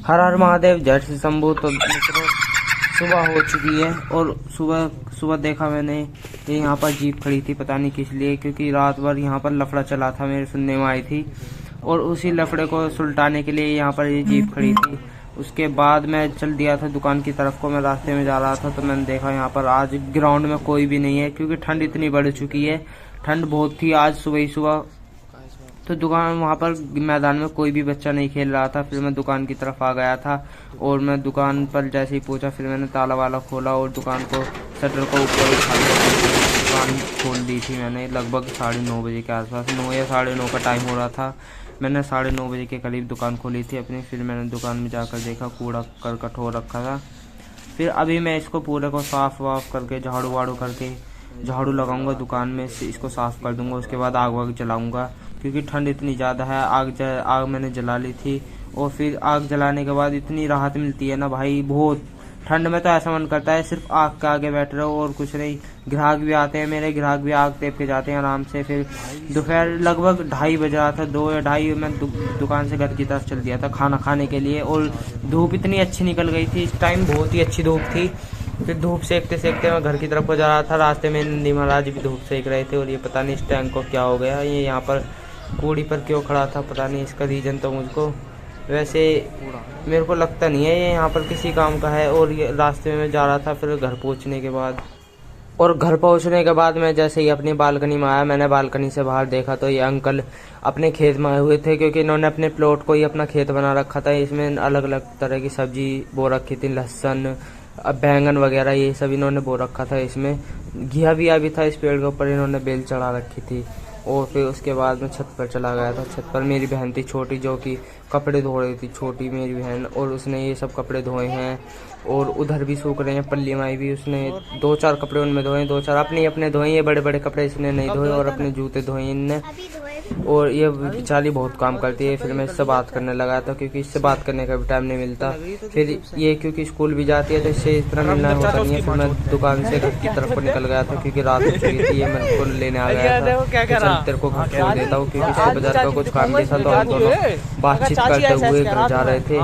हर हर महादेव, जय श्री शंभू। तो मित्रों, सुबह हो चुकी है और सुबह सुबह देखा मैंने ये यहाँ पर जीप खड़ी थी, पता नहीं किस लिए, क्योंकि रात भर यहाँ पर लफड़ा चला था, मेरे सुनने में आई थी। और उसी लफड़े को सुलटाने के लिए यहाँ पर ये जीप खड़ी थी। उसके बाद मैं चल दिया था दुकान की तरफ को। मैं रास्ते में जा रहा था तो मैंने देखा यहाँ पर आज ग्राउंड में कोई भी नहीं है, क्योंकि ठंड इतनी बढ़ चुकी है। ठंड बहुत थी आज सुबह ही सुबह। तो दुकान वहाँ पर मैदान में कोई भी बच्चा नहीं खेल रहा था। फिर मैं दुकान की तरफ आ गया था और मैं दुकान पर जैसे ही पहुंचा, फिर मैंने ताला वाला खोला और दुकान को शटर को ऊपर उठा लिया। दुकान खोल दी थी मैंने लगभग 9:30 बजे के आसपास, 9 या 9:30 का टाइम हो रहा था। मैंने 9:30 बजे के करीब दुकान खोली थी अपनी। फिर मैंने दुकान में जाकर देखा कूड़ा करकट हो रखा था। फिर अभी मैं इसको पूरे को साफ वाफ करके झाड़ू वाड़ू करके झाड़ू लगाऊंगा दुकान में, इसको साफ कर दूंगा। उसके बाद आग वाग जलाऊंगा, क्योंकि ठंड इतनी ज़्यादा है। आग मैंने जला ली थी और फिर आग जलाने के बाद इतनी राहत मिलती है ना भाई, बहुत। ठंड में तो ऐसा मन करता है सिर्फ आग के आगे बैठ रहो और कुछ नहीं। ग्राहक भी आते हैं, मेरे ग्राहक भी आग तेप के जाते हैं आराम से। फिर दोपहर लगभग 2:30 बज रहा था, 2 या 2:30 मैं दुकान से घर की तरफ चल दिया था खाना खाने के लिए। और धूप इतनी अच्छी निकल गई थी, इस टाइम बहुत ही अच्छी धूप थी। फिर धूप सेकते सेकते मैं घर की तरफ को जा रहा था। रास्ते में नंदी महाराज भी धूप सेक रहे थे। और ये पता नहीं इस टैंक को क्या हो गया, ये यहाँ पर कूड़ी पर क्यों खड़ा था, पता नहीं इसका रीज़न तो मुझको वैसे मेरे को लगता नहीं है ये यहाँ पर किसी काम का है। और ये रास्ते में जा रहा था। फिर घर पहुँचने के बाद मैं जैसे ही अपनी बालकनी में आया, मैंने बालकनी से बाहर देखा तो ये अंकल अपने खेत में आए हुए थे, क्योंकि इन्होंने अपने प्लॉट को ही अपना खेत बना रखा था। इसमें अलग अलग तरह की सब्जी बो रखी थी, लहसुन, बैंगन वगैरह, ये सब इन्होंने बो रखा था। इसमें घिया भी था, इस पेड़ के ऊपर इन्होंने बेल चढ़ा रखी थी। और फिर उसके बाद मैं छत पर चला गया था। छत पर मेरी बहन थी छोटी, जो कि कपड़े धो रही थी, छोटी मेरी बहन, और उसने ये सब कपड़े धोए हैं। और उधर भी सूख रहे हैं, पल्ली माई भी, उसने 2-4 कपड़े उनमें धोए, 2-4 अपने धोए। ये बड़े बड़े कपड़े इसने नहीं धोए और अपने जूते धोए इनने। और ये बेचारी बहुत काम करती है। फिर मैं इससे बात करने लगा था, क्योंकि इससे बात करने का भी टाइम नहीं मिलता। फिर ये क्योंकि स्कूल भी जाती है तो इससे इतना मिलना होता नहीं है। फिर मैं दुकान से घर की तरफ को निकल गया था, क्योंकि रात हो चुकी थी। ये मेरे को लेने आ गया था, चल तेरे को घर छोड़ देता हूँ, क्योंकि इससे बाजार का कुछ काम भी था। तो हम दोनों बातचीत करते हुए घर जा रहे थे।